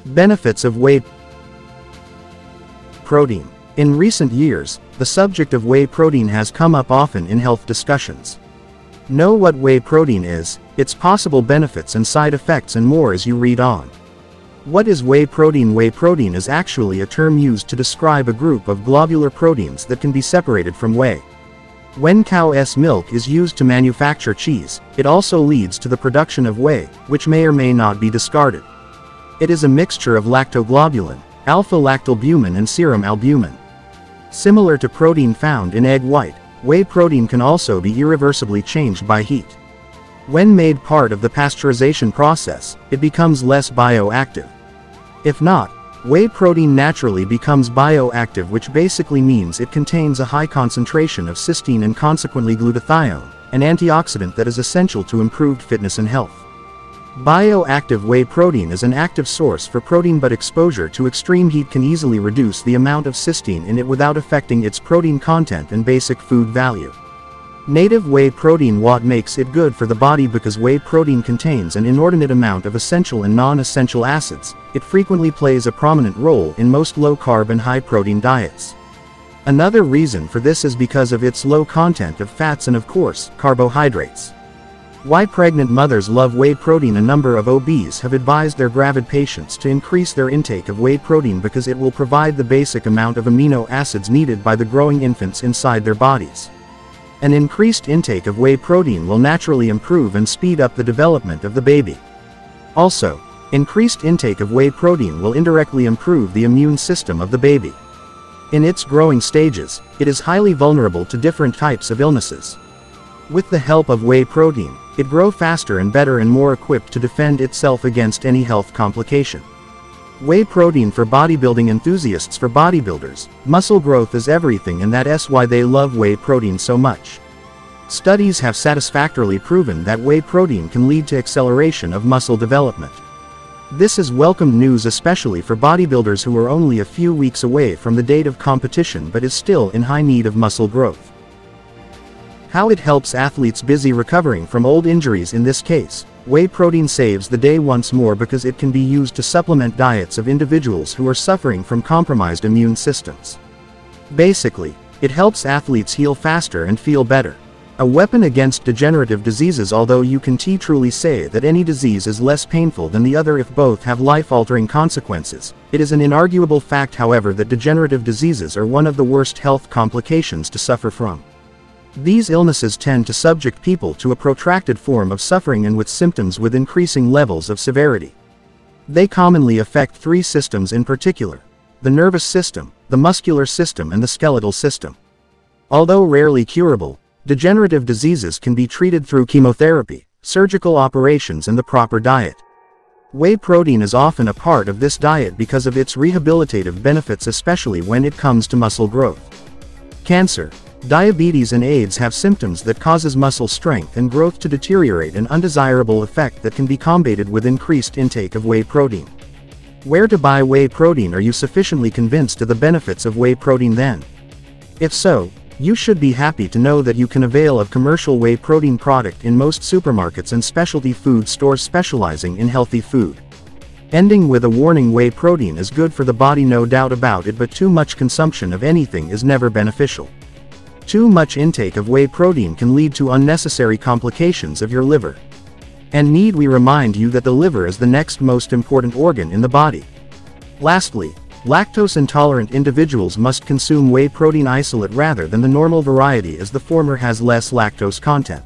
Benefits of whey protein. In recent years, the subject of whey protein has come up often in health discussions. Know what whey protein is, its possible benefits and side effects, and more as you read on. What is whey protein? Whey protein is actually a term used to describe a group of globular proteins that can be separated from whey. When cow's milk is used to manufacture cheese, it also leads to the production of whey, which may or may not be discarded. It is a mixture of lactoglobulin, alpha-lactalbumin and serum albumin. Similar to protein found in egg white, whey protein can also be irreversibly changed by heat. When made part of the pasteurization process, it becomes less bioactive. If not, whey protein naturally becomes bioactive, which basically means it contains a high concentration of cysteine and consequently glutathione, an antioxidant that is essential to improved fitness and health. Bioactive whey protein is an active source for protein, but exposure to extreme heat can easily reduce the amount of cysteine in it without affecting its protein content and basic food value. Native whey protein. What makes it good for the body? Because whey protein contains an inordinate amount of essential and non-essential acids, it frequently plays a prominent role in most low-carb and high-protein diets. Another reason for this is because of its low content of fats and, of course, carbohydrates. Why pregnant mothers love whey protein? A number of OBs have advised their gravid patients to increase their intake of whey protein because it will provide the basic amount of amino acids needed by the growing infants inside their bodies. An increased intake of whey protein will naturally improve and speed up the development of the baby. Also, increased intake of whey protein will indirectly improve the immune system of the baby. In its growing stages, it is highly vulnerable to different types of illnesses. With the help of whey protein, it grows faster and better and more equipped to defend itself against any health complication. Whey protein for bodybuilding enthusiasts. For bodybuilders, muscle growth is everything, and that's why they love whey protein so much. Studies have satisfactorily proven that whey protein can lead to acceleration of muscle development. This is welcome news, especially for bodybuilders who are only a few weeks away from the date of competition but is still in high need of muscle growth. How it helps athletes busy recovering from old injuries. In this case, whey protein saves the day once more because it can be used to supplement diets of individuals who are suffering from compromised immune systems. Basically, it helps athletes heal faster and feel better. A weapon against degenerative diseases. Although you can truly say that any disease is less painful than the other if both have life-altering consequences, it is an inarguable fact, however, that degenerative diseases are one of the worst health complications to suffer from. These illnesses tend to subject people to a protracted form of suffering and with symptoms with increasing levels of severity. They commonly affect three systems in particular: the nervous system, the muscular system, and the skeletal system. Although rarely curable, degenerative diseases can be treated through chemotherapy, surgical operations, and the proper diet. Whey protein is often a part of this diet because of its rehabilitative benefits, especially when it comes to muscle growth. Cancer, diabetes, and AIDS have symptoms that causes muscle strength and growth to deteriorate, an undesirable effect that can be combated with increased intake of whey protein. Where to buy whey protein? Are you sufficiently convinced of the benefits of whey protein then? If so, you should be happy to know that you can avail of commercial whey protein product in most supermarkets and specialty food stores specializing in healthy food. Ending with a warning: whey protein is good for the body, no doubt about it, but too much consumption of anything is never beneficial. Too much intake of whey protein can lead to unnecessary complications of your liver. And need we remind you that the liver is the next most important organ in the body? Lastly, lactose-intolerant individuals must consume whey protein isolate rather than the normal variety, as the former has less lactose content.